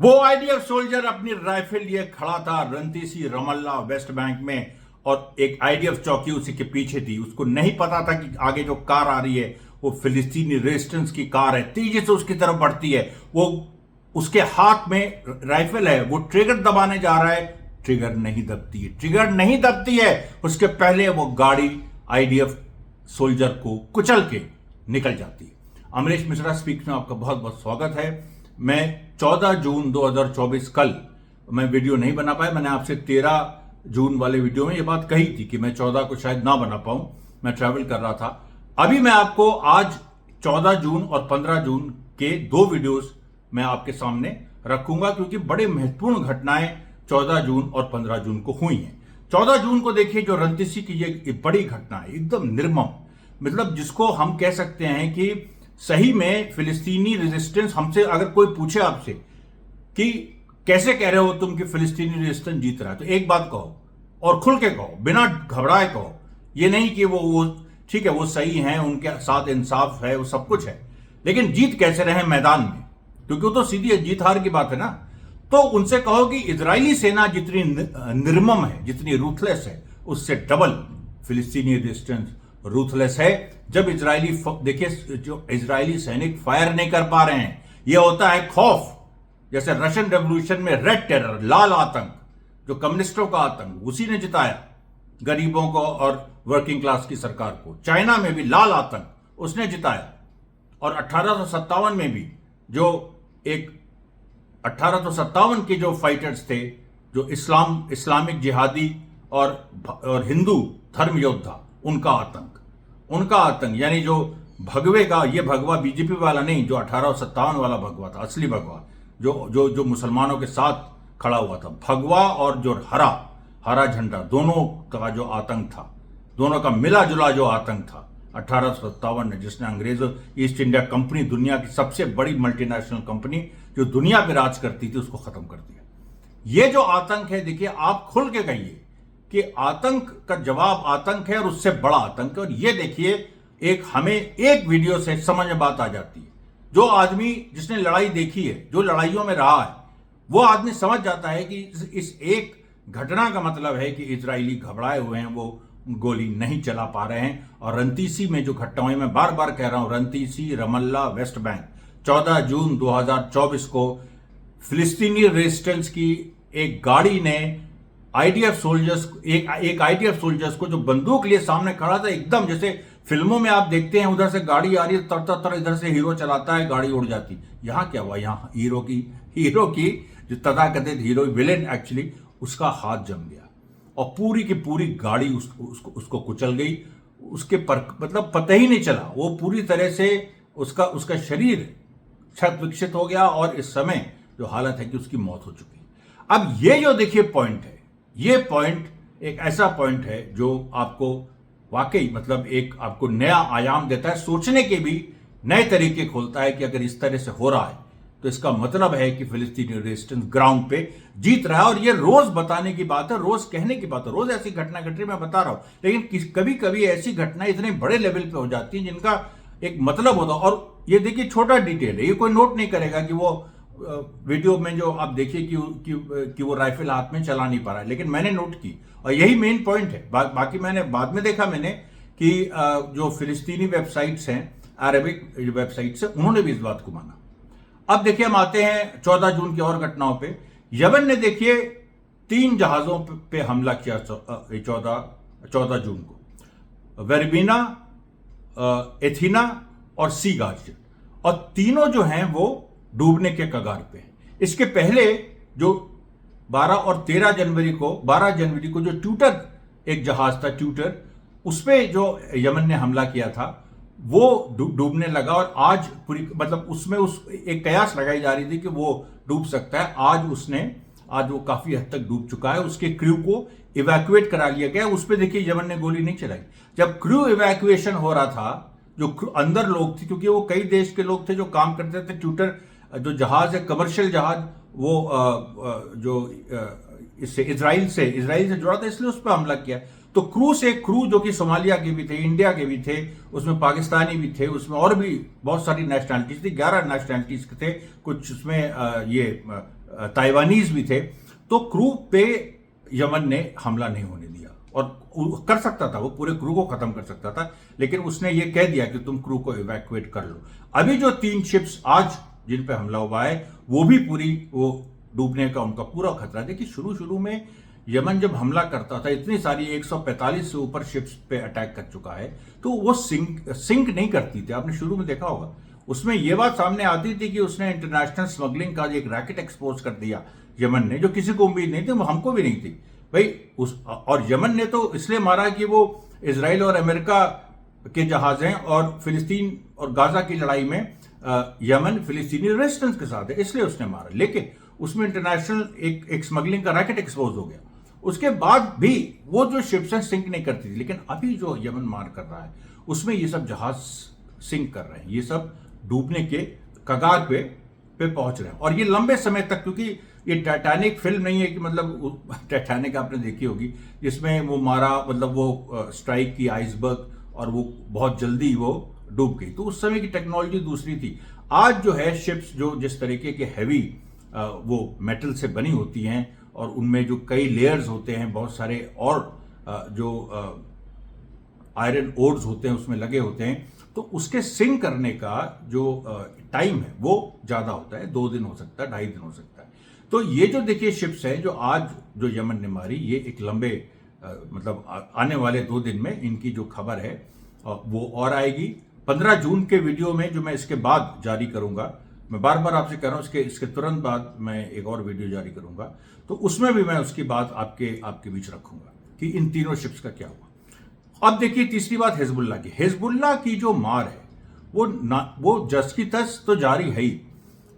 वो IDF soldier अपनी rifle लिए खड़ा था रंतीसी रमल्ला वेस्ट बैंक में, और एक आईडीएफ चौकी उसी के पीछे थी। उसको नहीं पता था कि आगे जो कार आ रही है वो फिलिस्तीनी रेजिस्टेंस की कार है, तेजी से उसकी तरफ बढ़ती है। वो उसके हाथ में राइफल है, वो ट्रिगर दबाने जा रहा है, ट्रिगर नहीं दबती है, ट्रिगर नहीं दबती है। उसके पहले वो गाड़ी आईडीएफ सोल्जर को कुचल के निकल जाती है। अमरीश मिश्रा स्पीक में आपका बहुत बहुत स्वागत है। मैं 14 जून 2024 कल मैं वीडियो नहीं बना पाया। मैंने आपसे 13 जून वाले वीडियो में ये बात कही थी कि मैं 14 को शायद ना बना पाऊं, मैं ट्रैवल कर रहा था। अभी मैं आपको आज 14 जून और 15 जून के 2 वीडियोस मैं आपके सामने रखूंगा, क्योंकि बड़े महत्वपूर्ण घटनाएं 14 जून और 15 जून को हुई हैं। 14 जून को देखिए, जो रंतीसी की ये बड़ी घटना है, एकदम निर्मम, मतलब जिसको हम कह सकते हैं कि सही में फिलिस्तीनी रेजिस्टेंस। हमसे अगर कोई पूछे आपसे कि कैसे कह रहे हो तुम कि फिलिस्तीनी रेजिस्टेंस जीत रहा है, तो एक बात कहो और खुल के कहो, बिना घबराए कहो। ये नहीं कि वो ठीक है, वो सही है, उनके साथ इंसाफ है, वो सब कुछ है, लेकिन जीत कैसे रहे मैदान में, क्योंकि वो तो सीधी जीत हार की बात है ना। तो उनसे कहो कि इजरायली सेना जितनी निर्मम है, जितनी रूथलेस है, उससे डबल फिलिस्तीनी रेजिस्टेंस रूथलेस है। जब इजरायली देखिए, जो इजरायली सैनिक फायर नहीं कर पा रहे हैं, यह होता है खौफ। जैसे रशियन रेवोल्यूशन में रेड टेरर, लाल आतंक, जो कम्युनिस्टों का आतंक, उसी ने जिताया गरीबों को और वर्किंग क्लास की सरकार को। चाइना में भी लाल आतंक उसने जिताया। और 1857 में भी जो एक 1857 के जो फाइटर्स थे, जो इस्लामिक जिहादी और हिंदू धर्म योद्धा, उनका आतंक, यानी जो भगवे का, ये भगवा बीजेपी वाला नहीं, जो 1857 वाला भगवा था, असली भगवा, जो मुसलमानों के साथ खड़ा हुआ था, भगवा और जो हरा झंडा, दोनों का जो आतंक था, दोनों का मिला जुला जो आतंक था 1857 में, जिसने अंग्रेजों, ईस्ट इंडिया कंपनी, दुनिया की सबसे बड़ी मल्टीनेशनल कंपनी जो दुनिया पे राज करती थी, उसको खत्म कर दिया। ये जो आतंक है, देखिए, आप खुल के कहिए कि आतंक का जवाब आतंक है और उससे बड़ा आतंक है। और ये देखिए, हमें एक वीडियो से समझ में बात आ जाती है। जो आदमी जिसने लड़ाई देखी है, जो लड़ाइयों में रहा है, वो आदमी समझ जाता है कि इस एक घटना का मतलब है कि इजरायली घबराए हुए हैं, वो गोली नहीं चला पा रहे हैं। और रंतीसी में जो घटना हुई, मैं बार बार कह रहा हूं, रंतीसी रमल्ला वेस्ट बैंक, 14 जून 2024 को फिलिस्तीनी रेजिस्टेंस की एक गाड़ी ने आईडीएफ सोल्जर्स, एक आईडीएफ सोल्जर्स को, जो बंदूक लिए सामने खड़ा था, एकदम जैसे फिल्मों में आप देखते हैं, उधर से गाड़ी आ रही है, तर इधर से हीरो चलाता है, गाड़ी उड़ जाती। यहां क्या हुआ? यहां हीरो की जो तथाकथित हीरो, विलेन एक्चुअली, उसका हाथ जम गया और पूरी की पूरी गाड़ी उसको कुचल गई। उसके पर मतलब पता ही नहीं चला, वो पूरी तरह से उसका शरीर क्षत विक्षत हो गया और इस समय जो हालत है कि उसकी मौत हो चुकी। अब ये जो देखिए पॉइंट है, ये पॉइंट एक ऐसा पॉइंट है जो आपको वाकई मतलब एक आपको नया आयाम देता है, सोचने के भी नए तरीके खोलता है कि अगर इस तरह से हो रहा है तो इसका मतलब है कि फिलिस्तीनी रेजिस्टेंस ग्राउंड पे जीत रहा है। और ये रोज बताने की बात है, रोज कहने की बात है, रोज ऐसी घटना घट रही, मैं बता रहा हूं। लेकिन कभी कभी ऐसी घटनाएं इतने बड़े लेवल पे हो जाती हैं जिनका एक मतलब होता है। और ये देखिए, छोटा डिटेल है, ये कोई नोट नहीं करेगा कि वो वीडियो में जो आप देखिए कि वो राइफल हाथ में चला नहीं पा रहा है, लेकिन मैंने नोट की और यही मेन पॉइंट है। बाकी मैंने बाद में देखा कि जो फिलिस्तीनी वेबसाइट्स हैं, अरबिक वेबसाइट्स हैं, उन्होंने भी इस बात को माना। अब देखिए, हम आते हैं 14 जून की और घटनाओं पे। यमन ने देखिए 3 जहाजों पे हमला किया 14 जून को, वेरबीना, एथीना और सी गार्जियन, और तीनों जो हैं वो डूबने के कगार पे हैं। इसके पहले जो 12 और 13 जनवरी को, 12 जनवरी को जो ट्यूटर एक जहाज था, ट्यूटर, उस पे जो यमन ने हमला किया था, वो डूबने लगा। और आज पूरी मतलब उसमें एक कयास लगाई जा रही थी कि वो डूब सकता है। आज वो काफी हद तक डूब चुका है। उसके क्रू को इवैक्यूएट करा लिया गया। उस पर देखिए, यमन ने गोली नहीं चलाई। जब क्रू इवैक्यूएशन हो रहा था, जो अंदर लोग थे, क्योंकि वो कई देश के लोग थे जो काम करते थे, ट्यूटर जो जहाज है, कमर्शियल जहाज, वो इससे इजराइल से जुड़ा था, इसलिए उस पर हमला किया। तो क्रू जो कि सोमालिया के भी थे, इंडिया के भी थे, उसमें पाकिस्तानी भी थे, उसमें और भी बहुत सारी नेशनैलिटीज थी, 11 नेशनैलिटीज के थे, कुछ उसमें ये ताइवानीज भी थे, तो क्रू पे यमन ने हमला नहीं होने दिया। और कर सकता था, वो पूरे क्रू को खत्म कर सकता था, लेकिन उसने ये कह दिया कि तुम क्रू को इवैक्यूएट कर लो। अभी जो 3 शिप्स आज जिन पे हमला हुआ है वो भी पूरी वो डूबने का उनका पूरा खतरा। देखिए शुरू में यमन जब हमला करता था, इतनी सारी 145 से ऊपर शिप्स पे अटैक कर चुका है, तो वो सिंक नहीं करती थी। आपने शुरू में देखा होगा, उसमें यह बात सामने आती थी कि उसने इंटरनेशनल स्मगलिंग का एक रैकेट एक्सपोज कर दिया यमन ने, जो किसी को उम्मीद नहीं थी, वो हमको भी नहीं थी भाई। और यमन ने तो इसलिए मारा कि वो इजराइल और अमेरिका के जहाज हैं, और फिलिस्तीन और गाजा की लड़ाई में यमन फिलिस्तीनी रेजिस्टेंस के साथ है, इसलिए उसने मारा। लेकिन उसमें इंटरनेशनल एक स्मगलिंग का रैकेट एक्सपोज हो गया। उसके बाद भी वो जो शिप्स हैं सिंक नहीं करती थी, लेकिन अभी जो यमन मार कर रहा है उसमें ये सब जहाज सिंक कर रहे हैं, ये सब डूबने के कगार पे पहुंच रहे हैं। और ये लंबे समय तक, क्योंकि ये टाइटैनिक फिल्म नहीं है कि मतलब टाइटैनिक आपने देखी होगी जिसमें वो मारा, मतलब वो स्ट्राइक की आइसबर्ग और वो बहुत जल्दी वो डूब गई। तो उस समय की टेक्नोलॉजी दूसरी थी। आज जो है शिप्स जो जिस तरीके के हैवी वो मेटल से बनी होती हैं और उनमें जो कई लेयर्स होते हैं, बहुत सारे और जो आयरन ओर्स होते हैं उसमें लगे होते हैं, तो उसके सिंक करने का जो टाइम है वो ज्यादा होता है। 2 दिन हो सकता है, 2.5 दिन हो सकता है। तो ये जो देखिए शिप्स है जो आज जो यमन ने मारी, ये एक लंबे मतलब आने वाले 2 दिन में इनकी जो खबर है वो और आएगी। 15 जून के वीडियो में जो मैं इसके बाद जारी करूंगा, मैं बार बार आपसे कह रहा हूं, इसके तुरंत बाद मैं एक और वीडियो जारी करूंगा, तो उसमें भी मैं उसकी बात आपके बीच रखूंगा कि इन तीनों शिप्स का क्या हुआ। अब देखिए तीसरी बात हिजबुल्लाह की। हिजबुल्लाह की जो मार है वो जस की तस तो जारी है ही।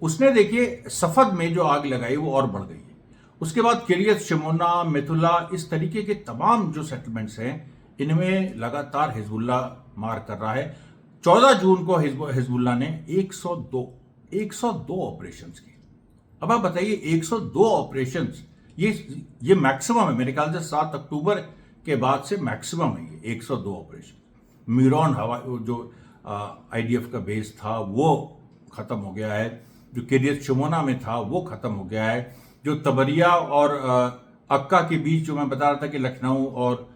उसने देखिए सफद में जो आग लगाई वो और बढ़ गई है। उसके बाद किरियत शिमोना, मिथुला, इस तरीके के तमाम जो सेटलमेंट्स हैं इनमें लगातार हिजबुल्लाह मार कर रहा है। 14 जून को हिजबुल्लाह ने 102 ऑपरेशंस की। अब आप बताइए 102 ऑपरेशंस, ये मैक्सिमम है मेरे ख्याल से 7 अक्टूबर के बाद से मैक्सिमम है ये 102 ऑपरेशन। मीरॉन हवा जो आईडीएफ का बेस था वो खत्म हो गया है, जो किरियत शिमोना में था वो खत्म हो गया है, जो तबरिया और अक्का के बीच जो मैं बता रहा था कि लखनऊ और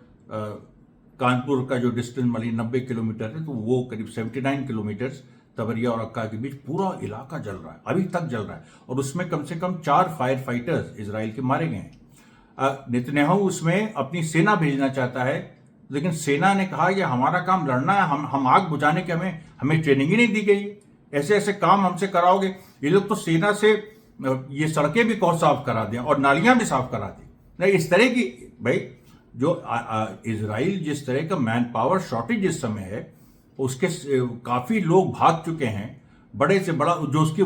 कानपुर का जो डिस्टेंस वाली 90 किलोमीटर है, तो वो करीब 79 किलोमीटर तबरिया और अक्का के बीच पूरा इलाका जल रहा है, अभी तक जल रहा है। और उसमें कम से कम 4 फायर फाइटर्स इजराइल के मारे गए हैं। नेतन्याहू उसमें अपनी सेना भेजना चाहता है, लेकिन सेना ने कहा कि हमारा काम लड़ना है, हम आग बुझाने के हमें ट्रेनिंग ही नहीं दी गई है, ऐसे ऐसे काम हमसे कराओगे। ये लोग तो सेना से ये सड़कें भी कौन साफ करा दें और नालियां भी साफ करा दें। नहीं, इस तरह की भाई जो इजराइल जिस तरह का मैन पावर शॉर्टेज इस समय है, उसके काफी लोग भाग चुके हैं, बड़े से बड़ा जो उसकी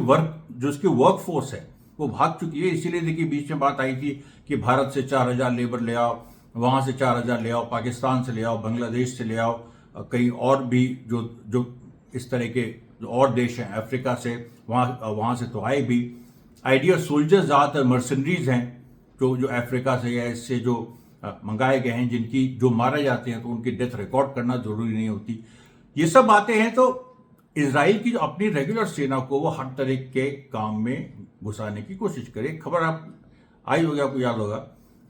वर्क फोर्स है वो भाग चुकी है। इसीलिए देखिए बीच में बात आई थी कि भारत से 4000 लेबर ले आओ, वहां से 4000 ले आओ, पाकिस्तान से ले आओ, बांग्लादेश से ले आओ, कहीं और भी जो इस तरह के जो और देश हैं अफ्रीका से, वहां से तो आए भी। आइडियल सोल्जर्स ज्यादातर मर्सनरीज हैं जो अफ्रीका से या इससे जो मंगाए गए हैं, जिनकी जो मारे जाते हैं तो उनकी डेथ रिकॉर्ड करना जरूरी नहीं होती। ये सब बातें हैं। तो इजराइल की जो अपनी रेगुलर सेना को वो हर तरह के काम में घुसाने की कोशिश करे। खबर आप आई होगी, आपको याद होगा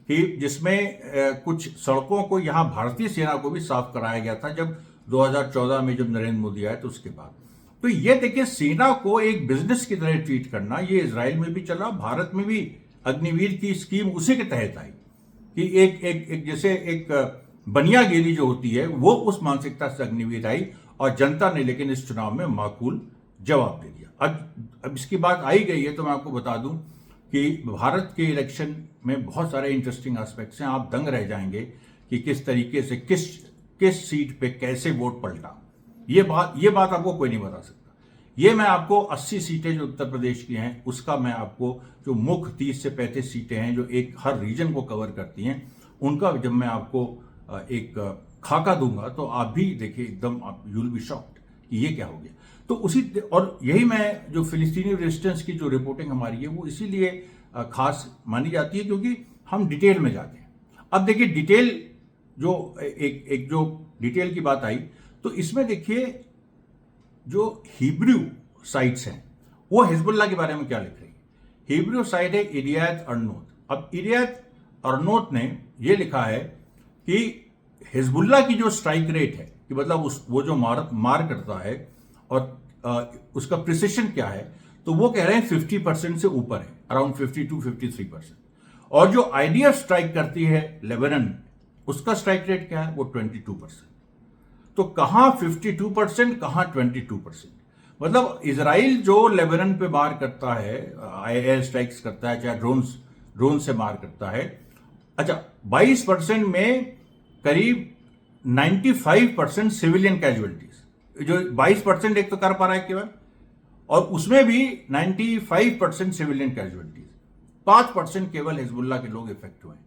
कि जिसमें कुछ सड़कों को यहां भारतीय सेना को भी साफ कराया गया था जब 2014 में जब नरेंद्र मोदी आए तो उसके बाद। तो ये देखिए सेना को एक बिजनेस की तरह ट्रीट करना, ये इजराइल में भी चला, भारत में भी अग्निवीर की स्कीम उसी के तहत आई कि एक जैसे एक बनियागिरी जो होती है वो उस मानसिकता से अग्निवीर आई, और जनता ने लेकिन इस चुनाव में माकूल जवाब दे दिया। अब इसकी बात आई गई है तो मैं आपको बता दूं कि भारत के इलेक्शन में बहुत सारे इंटरेस्टिंग एस्पेक्ट्स हैं। आप दंग रह जाएंगे कि किस तरीके से किस सीट पे कैसे वोट पलटा। ये बात आपको कोई नहीं बता सकता। ये मैं आपको 80 सीटें जो उत्तर प्रदेश की हैं उसका मैं आपको जो मुख्य 30 से 35 सीटें हैं जो एक हर रीजन को कवर करती हैं, उनका जब मैं आपको एक खाका दूंगा तो आप भी देखिए एकदम यू विल बी शॉक्ड कि ये क्या हो गया। तो और यही मैं जो फिलिस्तीनी रेजिस्टेंस की जो रिपोर्टिंग हमारी है वो इसीलिए खास मानी जाती है क्योंकि हम डिटेल में जाते हैं। अब देखिए डिटेल जो एक जो डिटेल की बात आई तो इसमें देखिए जो हिब्रू साइट्स हैं वो हिजबुल्लाह के बारे में क्या लिख रही है। हिब्रू साइड है इरियात अर्नोत। अब इरियात अर्नोत ने यह लिखा है कि हिजबुल्ला की जो स्ट्राइक रेट है, कि मतलब वो जो मार करता है और उसका प्रिसिशन क्या है, तो वो कह रहे हैं 50% से ऊपर है, अराउंड 52-53%। और जो आईडीएफ स्ट्राइक करती है लेबनान, उसका स्ट्राइक रेट क्या है, वो 22%। तो कहां 52%, कहां 22%? मतलब इजराइल जो लेबनान पे मार करता है, एयर स्ट्राइक्स करता है, चाहे ड्रोन से मार करता है, अच्छा 22% में करीब 95% सिविलियन कैजुअलिटीज, जो 22% एक तो कर पा रहा है केवल, और उसमें भी 95% सिविलियन कैजुअलिटीज, 5% केवल हिजबुल्ला के लोग इफेक्ट हुए हैं।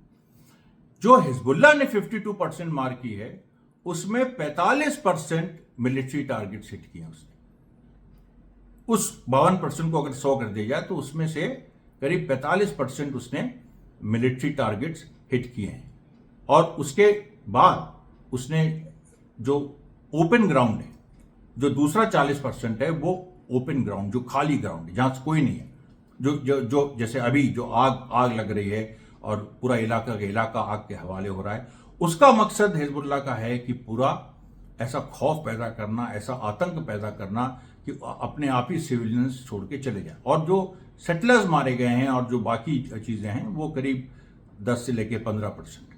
जो हिजबुल्ला ने 52% मार की है, उसमें 45% मिलिट्री टारगेट हिट किए उसने। उस 52% को अगर 100 कर दिया जाए तो उसमें से करीब 45% उसने मिलिट्री टारगेट्स हिट किए हैं। और उसके बाद उसने जो ओपन ग्राउंड है, जो दूसरा 40% है, वो ओपन ग्राउंड, जो खाली ग्राउंड है, जहां कोई नहीं है, जो जैसे अभी जो आग लग रही है और पूरा इलाका का इलाका आग के हवाले हो रहा है, उसका मकसद हिजबुल्ला का है कि पूरा ऐसा खौफ पैदा करना, ऐसा आतंक पैदा करना कि अपने आप ही सिविलियंस छोड़ के चले जाए। और जो सेटलर्स मारे गए हैं और जो बाकी चीजें हैं, वो करीब 10 से लेके 15%।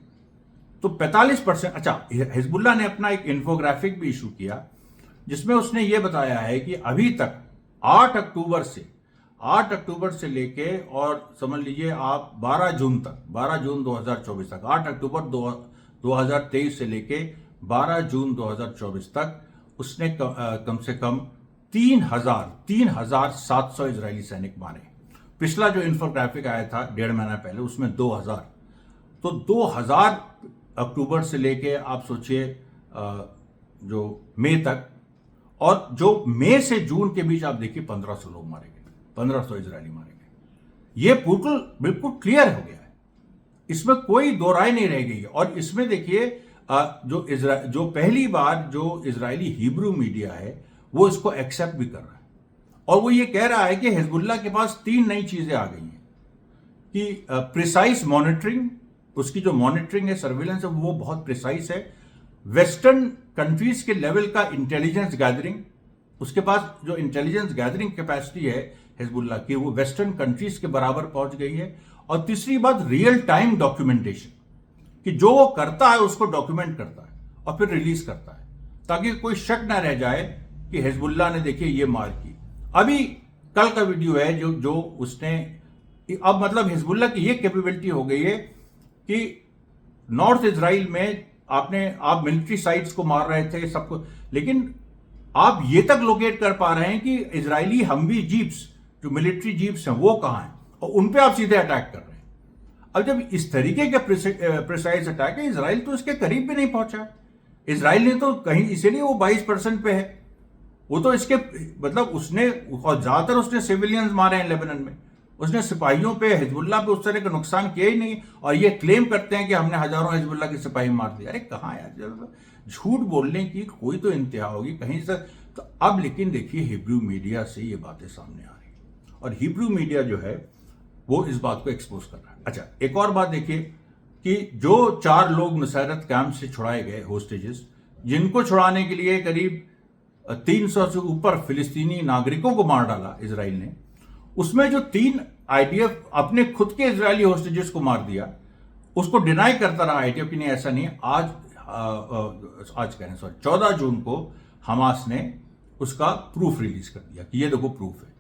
तो 45%। अच्छा, हिजबुल्ला ने अपना एक इन्फोग्राफिक भी इशू किया, जिसमें उसने ये बताया है कि अभी तक 8 अक्टूबर से लेके और समझ लीजिए आप 12 जून 2024 तक, 8 अक्टूबर 2023 से लेके 12 जून 2024 तक उसने कम से कम 3,700 इजरायली सैनिक मारे। पिछला जो इन्फोग्राफिक आया था 1.5 महीना पहले, उसमें 2,000। तो 2,000 अक्टूबर से लेके आप सोचिए जो मई तक, और जो मई से जून के बीच आप देखिए 1,500 लोग मारे गए, 1,500 इजरायली मारे गए। ये बिल्कुल क्लियर हो गया है, इसमें कोई दो राय नहीं रह गई। और इसमें देखिए जो पहली बार जो इजरायली हिब्रू मीडिया है, वो इसको एक्सेप्ट भी कर रहा है। और वो ये कह रहा है कि हिजबुल्ला के पास 3 नई चीजें आ गई हैं कि प्रिसाइज मॉनिटरिंग, उसकी जो मॉनिटरिंग है, सर्विलेंस है, वो बहुत प्रिसाइज है। वेस्टर्न कंट्रीज के लेवल का इंटेलिजेंस गैदरिंग, उसके पास जो इंटेलिजेंस गैदरिंग कैपेसिटी है हिजबुल्ला की, वो वेस्टर्न कंट्रीज के बराबर पहुंच गई है। और तीसरी बात, रियल टाइम डॉक्यूमेंटेशन, कि जो वो करता है उसको डॉक्यूमेंट करता है और फिर रिलीज करता है, ताकि कोई शक ना रह जाए कि हिजबुल्ला ने देखिए ये मार की। अभी कल का वीडियो है जो उसने, अब मतलब हिजबुल्ला की ये कैपेबिलिटी हो गई है कि नॉर्थ इजराइल में आप मिलिट्री साइट्स को मार रहे थे सबको, लेकिन आप ये तक लोकेट कर पा रहे हैं कि इजरायली हमवी जीप्स, जो मिलिट्री जीप्स हैं, वो कहां हैं, और उन पे आप सीधे अटैक कर रहे हैं। अब जब इस तरीके का प्रिसाइज अटैक है, इजराइल तो इसके करीब भी नहीं पहुंचा। इजराइल ने तो कहीं, इसीलिए वो 22% पे है। वो तो इसके मतलब उसने, और ज्यादातर उसने सिविलियंस मारे हैं लेबनान में, उसने सिपाहियों पे, हिजबुल्ला पे उस तरह का नुकसान किया ही नहीं। और ये क्लेम करते हैं कि हमने हजारों हिजबुल्ला के सिपाही मार दिए। अरे कहां यार, झूठ बोलने की कोई तो इंतहा होगी कहीं से। तो अब लेकिन देखिए हिब्रू मीडिया से ये बातें सामने आ रही है, और हिब्रू मीडिया जो है वो इस बात को एक्सपोज कर रहा है। अच्छा, एक और बात देखिए कि जो 4 लोग नुसैरत कैंप से छुड़ाए गए होस्टेजेस, जिनको छुड़ाने के लिए करीब 300 से ऊपर फिलिस्तीनी नागरिकों को मार डाला इजराइल ने, उसमें जो 3 आईडीएफ अपने खुद के इजरायली होस्टेजेस को मार दिया, उसको डिनाई करता रहा आईडीएफ कि नहीं ऐसा नहीं है। आज कह रहे हैं 14 जून को हमास ने उसका प्रूफ रिलीज कर दिया कि ये देखो प्रूफ है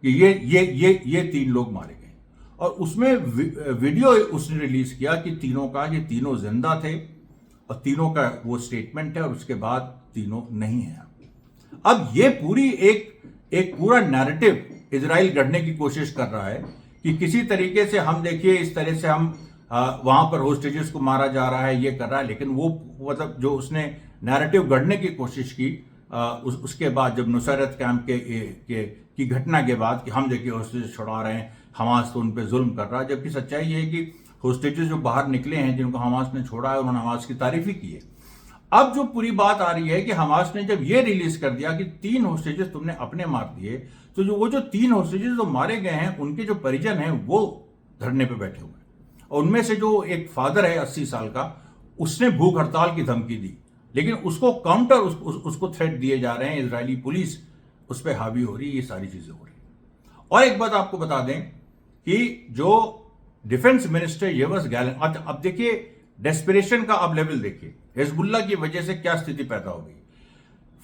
कि ये 3 लोग मारे गए। और उसमें वीडियो उसने रिलीज किया कि तीनों का, ये तीनों जिंदा थे और तीनों का वो स्टेटमेंट है, और उसके बाद तीनों नहीं है। अब ये पूरी एक पूरा नैरेटिव इजराइल गढ़ने की कोशिश कर रहा है कि किसी तरीके से हम देखिए इस तरह से हम वहां पर होस्टेजेस को मारा जा रहा है, ये कर रहा है। लेकिन वो मतलब जो उसने नैरेटिव गढ़ने की कोशिश की उसके बाद, जब नुसैरत कैंप की घटना के बाद, कि हम देखिए होस्टेजेस छुड़ा रहे हैं, हमास तो उन पर जुल्म कर रहा है, जबकि सच्चाई ये है कि होस्टेजेस जो बाहर निकले हैं, जिनको हमास ने छोड़ा है, उन्होंने हमास की तारीफ ही की है। अब जो पूरी बात आ रही है कि हमास ने जब ये रिलीज कर दिया कि 3 होस्टेजेस तुमने अपने मार दिए, तो जो 3 होस्टेजेस जो मारे गए हैं उनके जो परिजन हैं वो धरने पे बैठे हुए हैं, और उनमें से जो एक फादर है 80 साल का, उसने भूख हड़ताल की धमकी दी, लेकिन उसको काउंटर उसको थ्रेट दिए जा रहे हैं, इजरायली पुलिस उस पर हावी हो रही है, ये सारी चीजें हो रही है। और एक बात आपको बता दें कि जो डिफेंस मिनिस्टर येवस गैलेंट, अब देखिए डेस्परेशन का अब लेवल देखिए, हिजबुल्लाह की वजह से क्या स्थिति पैदा हो गई।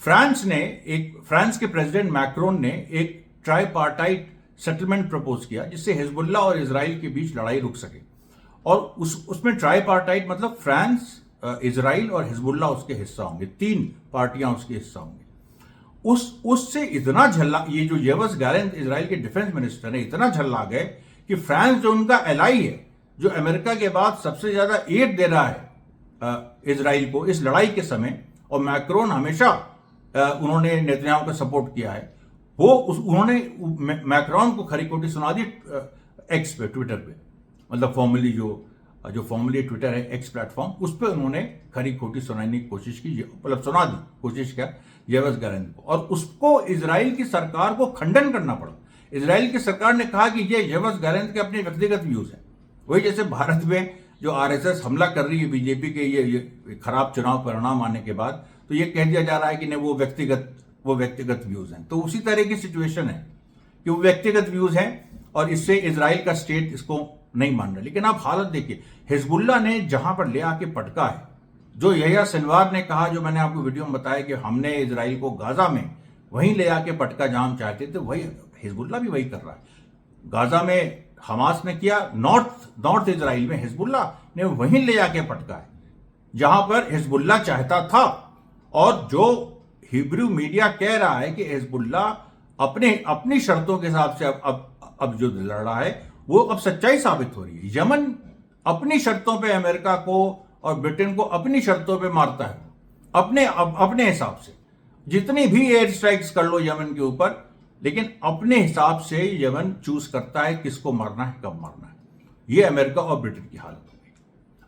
फ्रांस के प्रेसिडेंट मैक्रोन ने एक ट्राईपार्टाइट सेटलमेंट प्रपोज किया जिससे हिजबुल्लाह और इजराइल के बीच लड़ाई रुक सके, और उसमें ट्राईपार्टाइट मतलब फ्रांस, इजराइल और हिजबुल्लाह उसके हिस्सा होंगे, 3 पार्टियां उसके हिस्सा होंगी। उससे इतना झल्ला, ये जो येवस गैलेंट इजराइल के डिफेंस मिनिस्टर है, इतना झल्ला गए कि फ्रांस जो उनका एलाई है, जो अमेरिका के बाद सबसे ज्यादा एड दे रहा है इजराइल को इस लड़ाई के समय, और मैक्रोन हमेशा उन्होंने नेतन्याहू का सपोर्ट किया है, उन्होंने मैक्रोन को खरी खोटी सुना दी एक्स पे, ट्विटर पे, मतलब फॉर्मली ट्विटर है, एक्स प्लेटफॉर्म, उस पर उन्होंने खरी खोटी सुनाने की कोशिश की, मतलब सुना दी, कोशिश किया येवस गैलेंट को, और उसको इजराइल की सरकार को खंडन करना पड़ा। इजराइल की सरकार ने कहा कि ये येवस गैलेंट के अपने व्यक्तिगत व्यूज हैं। वही जैसे भारत में जो आरएसएस हमला कर रही है बीजेपी के ये खराब चुनाव परिणाम आने के बाद, तो ये कह दिया जा रहा है कि नहीं वो व्यक्तिगत व्यूज हैं। तो उसी तरह की सिचुएशन है कि वो व्यक्तिगत व्यूज हैं, और इससे इजराइल का स्टेट इसको नहीं मान रहा। लेकिन आप हालत देखिए, हिजबुल्लाह ने जहां पर ले आके पटका है, जो यहिया सिनवार ने कहा, जो मैंने आपको वीडियो में बताया कि हमने इजराइल को गाजा में वहीं ले आके पटका जहां हम चाहते थे, वही हिजबुल्लाह भी वही कर रहा है। गाजा में हमास ने किया, नॉर्थ इजराइल में हिजबुल्लाह ने वहीं ले आके पटका है जहां पर हिजबुल्लाह चाहता था। और जो हिब्रू मीडिया कह रहा है कि हिजबुल्लाह अपनी शर्तों के हिसाब से अब जो लड़ रहा है, वो अब सच्चाई साबित हो रही है। यमन अपनी शर्तों पे अमेरिका को और ब्रिटेन को अपनी शर्तों पे मारता है, अपने हिसाब से। जितनी भी एयर स्ट्राइक्स कर लो यमन के ऊपर, लेकिन अपने हिसाब से यमन चूज करता है किसको मारना है, कब मारना है। ये अमेरिका और ब्रिटेन की हालत हो गई।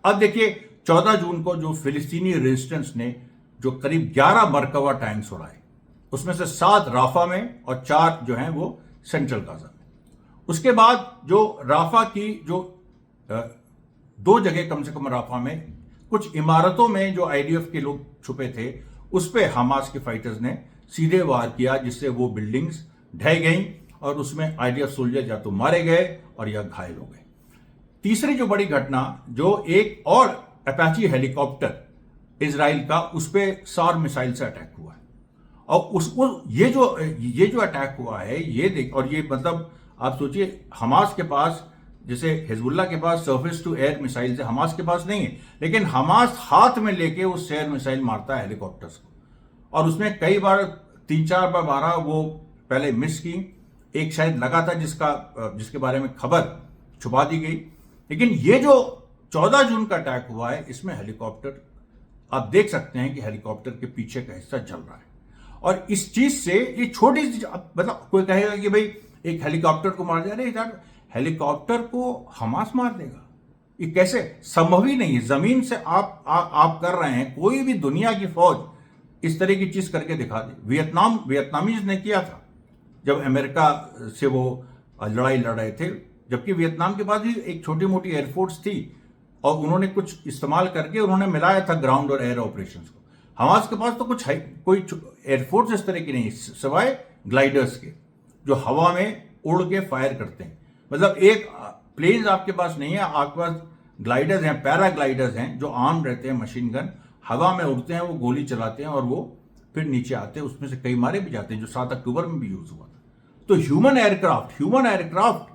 अब देखिए 14 जून को जो फिलिस्तीनी रेजिस्टेंस ने जो करीब 11 मरकवा टैंक्स उड़ाए, उसमें से 7 राफा में और 4 जो हैं वो सेंट्रल गाजा में। उसके बाद जो राफा की जो 2 जगह कम से कम राफा में कुछ इमारतों में जो आईडीएफ के लोग छुपे थे, उस पर हमास के फाइटर्स ने सीधे वार किया, जिससे वो बिल्डिंग्स ढह गई और उसमें आईडीएफ सोल्जर या तो मारे गए और या घायल हो गए। तीसरी जो बड़ी घटना, जो एक और अपाची हेलीकॉप्टर इजराइल का, उस पर SAR मिसाइल से अटैक हुआ है, और उसको ये जो अटैक हुआ है, ये देख, और ये मतलब आप सोचिए, हमास के पास, जैसे हिजबुल्लाह के पास सर्फेस टू एयर मिसाइल है, हमास के पास नहीं है, लेकिन हमास हाथ में लेके उस एयर मिसाइल मारता है हेलीकॉप्टर्स को, और उसमें कई बार 3-4 बार मारा, वो पहले मिस की, एक शायद लगा था जिसके बारे में खबर छुपा दी गई। लेकिन ये जो 14 जून का अटैक हुआ है, इसमें हेलीकॉप्टर, आप देख सकते हैं कि हेलीकॉप्टर के पीछे का हिस्सा जल रहा है। और इस चीज से ये छोटी सी, मतलब कोई कहेगा कि भाई एक हेलीकॉप्टर को मार दिया, अरे यार हेलीकॉप्टर को हमास मार देगा, ये कैसे, संभव ही नहीं है। जमीन से आप कर रहे हैं, कोई भी दुनिया की फौज इस तरह की चीज करके दिखा दे। वियतनामीज ने किया था जब अमेरिका से वो लड़ाई लड़ रहे थे, जबकि वियतनाम के पास भी एक छोटी मोटी एयरफोर्स थी, और उन्होंने कुछ इस्तेमाल करके उन्होंने मिलाया था ग्राउंड और एयर ऑपरेशंस को। हमास के पास तो कोई एयरफोर्स इस तरह की नहीं, सिवाय ग्लाइडर्स के, जो हवा में उड़ के फायर करते हैं। मतलब एक प्लेन्स आपके पास नहीं है, आपके पास ग्लाइडर्स हैं, पैराग्लाइडर्स हैं, जो आर्म रहते हैं, मशीन गन, हवा में उड़ते हैं, वो गोली चलाते हैं और वो फिर नीचे आते हैं। उसमें से कई मारे भी जाते हैं, जो 7 अक्टूबर में भी यूज हुआ था। तो ह्यूमन एयरक्राफ्ट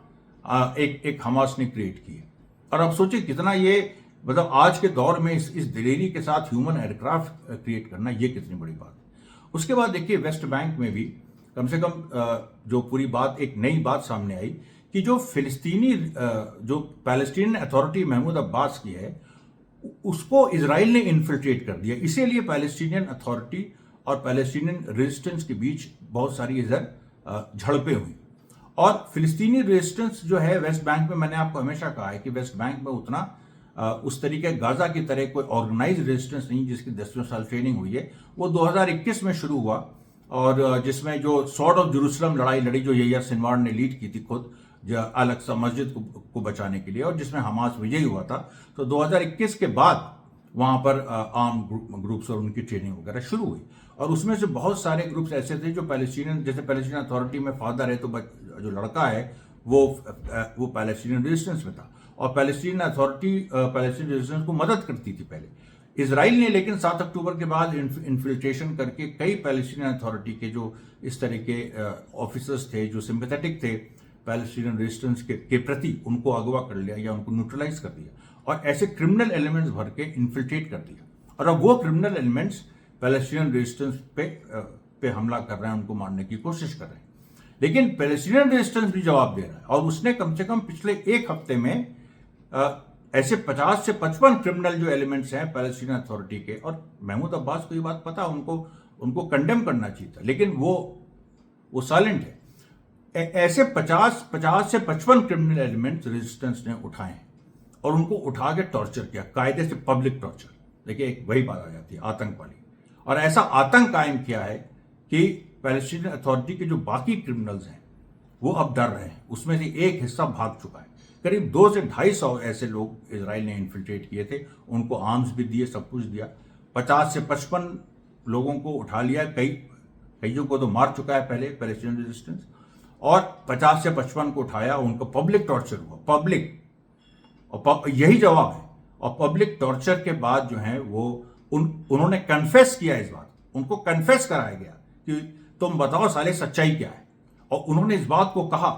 एक हमास ने क्रिएट की है। और अब सोचिए कितना ये, मतलब आज के दौर में इस दिलेरी के साथ ह्यूमन एयरक्राफ्ट क्रिएट करना, ये कितनी बड़ी बात है। उसके बाद देखिए वेस्ट बैंक में भी कम से कम जो पूरी बात, एक नई बात सामने आई कि जो पैलेस्टीनियन अथॉरिटी महमूद अब्बास की है, उसको इजराइल ने इन्फिल्ट्रेट कर दिया। इसीलिए पैलेस्टीनियन अथॉरिटी और पैलेस्टीनियन रेजिस्टेंस के बीच बहुत सारी इधर झड़पें हुई। और फिलिस्तीनी रेजिस्टेंस जो है वेस्ट बैंक में, मैंने आपको हमेशा कहा है कि वेस्ट बैंक में उतना उस तरीके गाजा की तरह कोई ऑर्गेनाइज रेजिस्टेंस नहीं जिसकी 10वें साल ट्रेनिंग हुई है। वो 2021 में शुरू हुआ और जिसमें जो सॉर्ड ऑफ जेरूसलम लड़ाई लड़ी जो यहिया सिनवार ने लीड की थी खुद अल-अक्सा मस्जिद को बचाने के लिए, और जिसमें हमास विजयी हुआ था। तो 2021 के बाद वहाँ पर आर्म ग्रुप्स और उनकी ट्रेनिंग वगैरह शुरू हुई, और उसमें से बहुत सारे ग्रुप्स ऐसे थे जो पैलेस्टीनियन, जैसे पैलेस्टीनियन अथॉरिटी में फादर है तो जो लड़का है वो पैलेस्टीनियन रेजिस्टेंस में था, और पैलेस्टीनियन अथॉरिटी पैलेस्टीनियन रेजिस्टेंस को मदद करती थी पहले। इसराइल ने लेकिन 7 अक्टूबर के बाद इन्फिल्ट्रेशन करके कई पैलेस्टीनियन अथॉरिटी के जो इस तरह के ऑफिसर्स थे जो सिंपैथेटिक थे पैलेस्टीनियन रेजिस्टेंस के प्रति, उनको अगवा कर लिया या उनको न्यूट्रलाइज कर दिया, और ऐसे क्रिमिनल एलिमेंट्स भर के इन्फिल्ट्रेट कर दिया। और अब वो क्रिमिनल एलिमेंट्स पैलेस्टीनियन रेजिस्टेंस पे हमला कर रहे हैं, उनको मारने की कोशिश कर रहे हैं। लेकिन पैलेस्टीनियन रेजिस्टेंस भी जवाब दे रहा है, और उसने कम से कम पिछले एक हफ्ते में ऐसे 50 से 55 क्रिमिनल जो एलिमेंट्स हैं पैलेस्टीनियन अथॉरिटी के, और महमूद अब्बास को ये बात पता, उनको कंडेम करना चाहिए था, लेकिन वो साइलेंट है। ऐसे 50 से 55 क्रिमिनल एलिमेंट्स रेजिस्टेंस ने उठाए हैं, और उनको उठा के टॉर्चर किया, कायदे से पब्लिक टॉर्चर। देखिए, एक वही बात आ जाती है आतंक वाली, और ऐसा आतंक कायम किया है कि पैलेस्टीनियन अथॉरिटी के जो बाकी क्रिमिनल्स हैं वो अब डर रहे हैं। उसमें से एक हिस्सा भाग चुका है। करीब 200 से 250 ऐसे लोग इजराइल ने इन्फिल्ट्रेट किए थे, उनको आर्म्स भी दिए, सब कुछ दिया। 50 से 55 लोगों को उठा लिया, कईयों को तो मार चुका है पहले पैलेस्टीनियन रेजिस्टेंस, और 50 से 55 को उठाया, उनको पब्लिक टॉर्चर हुआ, पब्लिक, और यही जवाब है। और पब्लिक टॉर्चर के बाद जो है वो उन्होंने कन्फेस किया, इस बात उनको कन्फेस कराया गया कि तुम बताओ साले सच्चाई क्या है, और उन्होंने इस बात को कहा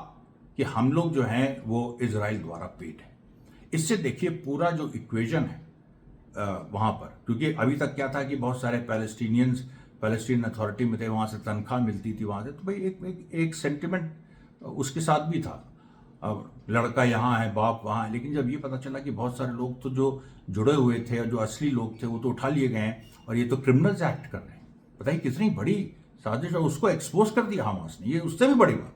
कि हम लोग जो हैं वो इजराइल द्वारा पेड है। इससे देखिए पूरा जो इक्वेशन है वहां पर, क्योंकि अभी तक क्या था कि बहुत सारे पैलेस्टीन अथॉरिटी में थे, वहां से तनख्वाह मिलती थी वहां से, तो भाई एक सेंटिमेंट उसके साथ भी था। अब लड़का यहाँ है, बाप वहाँ है, लेकिन जब ये पता चला कि बहुत सारे लोग तो जो जुड़े हुए थे और जो असली लोग थे वो तो उठा लिए गए हैं, और ये तो क्रिमिनल्स एक्ट कर रहे हैं, बताइए कितनी बड़ी साजिश, और उसको एक्सपोज कर दिया हमास ने, ये उससे भी बड़ी बात।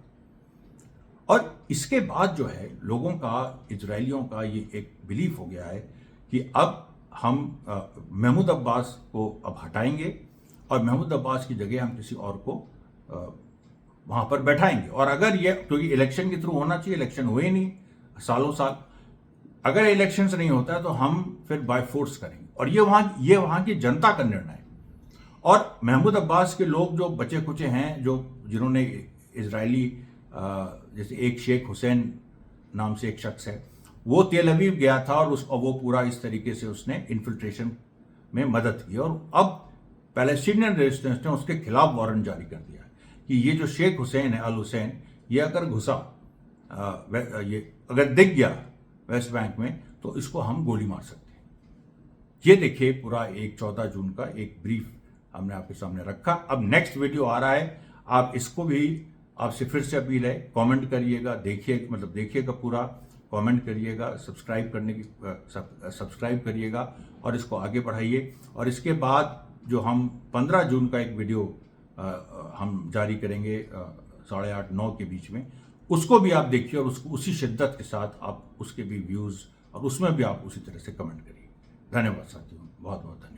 और इसके बाद जो है लोगों का, इजरायलियों का ये एक बिलीफ हो गया है कि अब हम महमूद अब्बास को अब हटाएंगे, और महमूद अब्बास की जगह हम किसी और को वहां पर बैठाएंगे। और अगर ये, क्योंकि इलेक्शन के थ्रू होना चाहिए, इलेक्शन हुए नहीं सालों साल, अगर इलेक्शंस नहीं होता है तो हम फिर बाय फोर्स करेंगे, और ये वहां की जनता का निर्णय है। और महमूद अब्बास के लोग जो बचे कुचे हैं, जिन्होंने इजरायली, जैसे एक शेख हुसैन नाम से एक शख्स है, वो तेल अवीव गया था, और वो पूरा इस तरीके से उसने इन्फिल्ट्रेशन में मदद की, और अब पैलेस्टीनियन रेजिस्टेंस ने उसके खिलाफ वारंट जारी कर दिया कि ये जो शेख हुसैन है, अल हुसैन, ये अगर घुसा, ये अगर दिख गया वेस्ट बैंक में, तो इसको हम गोली मार सकते हैं। ये देखिए पूरा एक 14 जून का एक ब्रीफ हमने आपके सामने रखा। अब नेक्स्ट वीडियो आ रहा है, आप इसको भी, आपसे फिर से अपील है, कमेंट करिएगा, देखिएगा पूरा, कमेंट करिएगा, सब्सक्राइब करिएगा, और इसको आगे बढ़ाइए। और इसके बाद जो हम 15 जून का एक वीडियो हम जारी करेंगे 8:30-9 के बीच में, उसको भी आप देखिए, और उसको उसी शिद्दत के साथ आप उसके भी व्यूज़, और उसमें भी आप उसी तरह से कमेंट करिए। धन्यवाद साथियों, बहुत बहुत धन्यवाद।